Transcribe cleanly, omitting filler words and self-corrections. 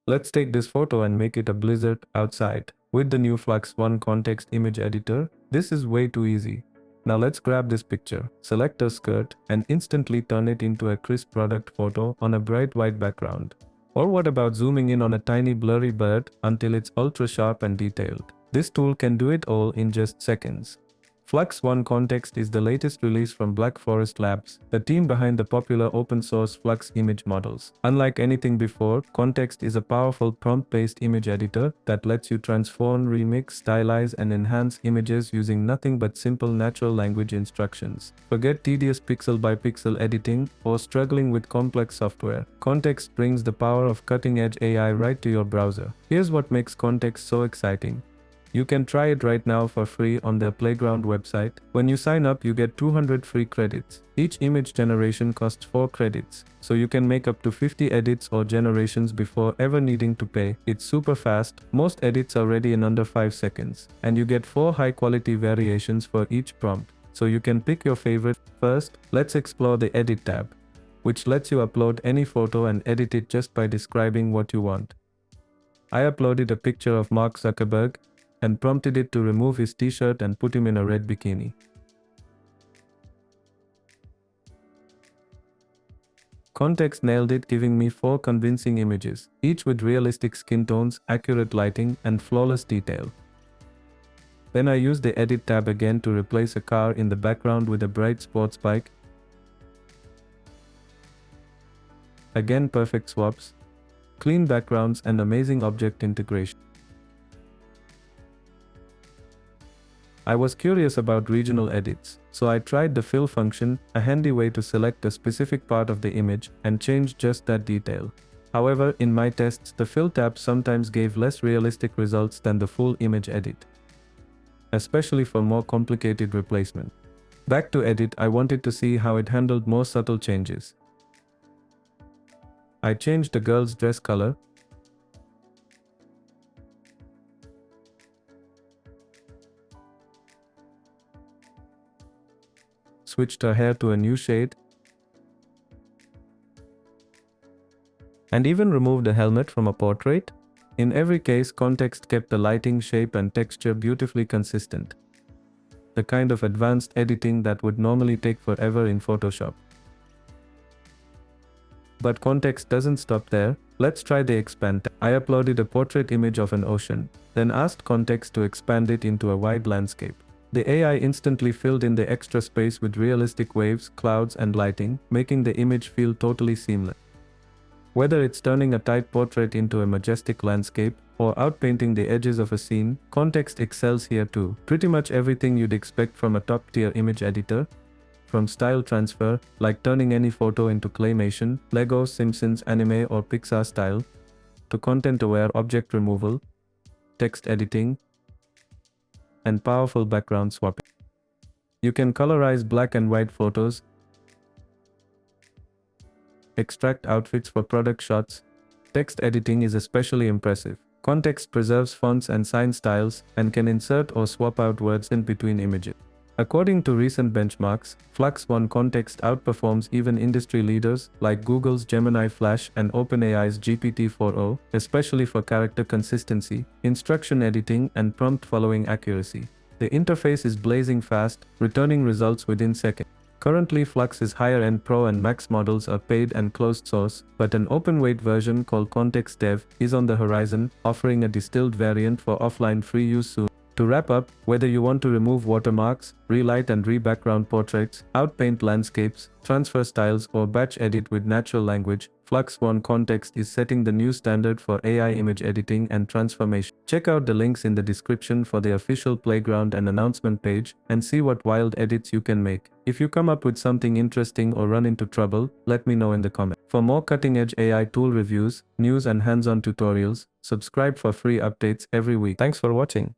Let's take this photo and make it a blizzard outside. With the new FLUX.1 Kontext image editor, this is way too easy. Now let's grab this picture, select a skirt, and instantly turn it into a crisp product photo on a bright white background. Or what about zooming in on a tiny blurry bird until it's ultra sharp and detailed? This tool can do it all in just seconds. FLUX.1 Kontext is the latest release from Black Forest Labs, the team behind the popular open-source Flux image models. Unlike anything before, Kontext is a powerful prompt-based image editor that lets you transform, remix, stylize, and enhance images using nothing but simple natural language instructions. Forget tedious pixel-by-pixel editing or struggling with complex software. Kontext brings the power of cutting-edge AI right to your browser. Here's what makes Kontext so exciting. You can try it right now for free on their Playground website. When you sign up, you get 200 free credits. Each image generation costs 4 credits, so you can make up to 50 edits or generations before ever needing to pay. It's super fast, most edits are ready in under 5 seconds, and you get 4 high-quality variations for each prompt, so you can pick your favorite. First, let's explore the Edit tab, which lets you upload any photo and edit it just by describing what you want. I uploaded a picture of Mark Zuckerberg, and prompted it to remove his t-shirt and put him in a red bikini. Kontext nailed it, giving me 4 convincing images, each with realistic skin tones, accurate lighting, and flawless detail. Then I used the Edit tab again to replace a car in the background with a bright sports bike. Again, perfect swaps, clean backgrounds, and amazing object integration. I was curious about regional edits, so I tried the fill function, a handy way to select a specific part of the image and change just that detail. However, in my tests, the fill tab sometimes gave less realistic results than the full image edit, especially for more complicated replacement. Back to Edit, I wanted to see how it handled more subtle changes. I changed the girl's dress color, switched her hair to a new shade, and even removed a helmet from a portrait. In every case, Kontext kept the lighting, shape, and texture beautifully consistent. The kind of advanced editing that would normally take forever in Photoshop. But Kontext doesn't stop there. Let's try the Expand tab. I uploaded a portrait image of an ocean, then asked Kontext to expand it into a wide landscape. The AI instantly filled in the extra space with realistic waves, clouds, and lighting, making the image feel totally seamless. Whether it's turning a tight portrait into a majestic landscape, or outpainting the edges of a scene, Kontext excels here too. Pretty much everything you'd expect from a top-tier image editor, from style transfer, like turning any photo into claymation, Lego, Simpsons, anime, or Pixar style, to content-aware object removal, text editing, and powerful background swapping. You can colorize black and white photos, extract outfits for product shots. Text editing is especially impressive. Kontext preserves fonts and sign styles, and can insert or swap out words in between images. According to recent benchmarks, FLUX.1 Kontext outperforms even industry leaders like Google's Gemini Flash and OpenAI's GPT-4o, especially for character consistency, instruction editing, and prompt following accuracy. The interface is blazing fast, returning results within seconds. Currently, Flux's higher-end Pro and Max models are paid and closed source, but an open-weight version called Kontext Dev is on the horizon, offering a distilled variant for offline free use soon. To wrap up, whether you want to remove watermarks, relight and re-background portraits, outpaint landscapes, transfer styles, or batch edit with natural language, FLUX.1 Kontext is setting the new standard for AI image editing and transformation. Check out the links in the description for the official Playground and announcement page, and see what wild edits you can make. If you come up with something interesting or run into trouble, let me know in the comments. For more cutting-edge AI tool reviews, news, and hands-on tutorials, subscribe for free updates every week. Thanks for watching.